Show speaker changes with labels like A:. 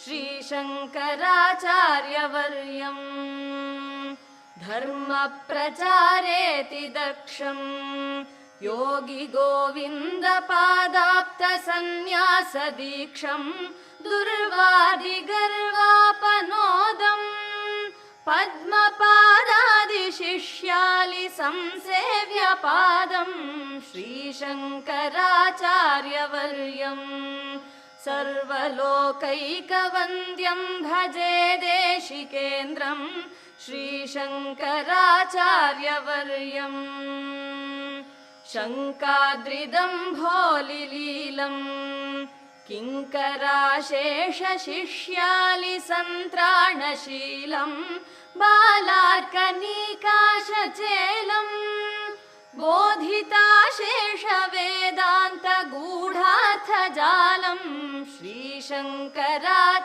A: श्रीशङ्कराचार्यवर्यम् धर्मप्रचारेति दक्षम् योगी गोविन्दपादाप्तसन्न्यासदीक्षम् दुर्वादिगर्वापनोदम् पद्मपादादिशिष्यालि संसेव्यपादम् श्रीशङ्कराचार्यवर्यम् सर्वलोकैकवन्द्यं भजे देशिकेन्द्रम् श्रीशङ्कराचार्यवर्यम् शङ्काद्रिदम्भोलिलीलम् किङ्कराशेषशिष्यालि सन्त्राणशीलम् बालार्कनीकाशचेलम् बोधिताशेषवेदान्तगूढार्थजालम् श्रीशङ्कराचार्यवर्यम्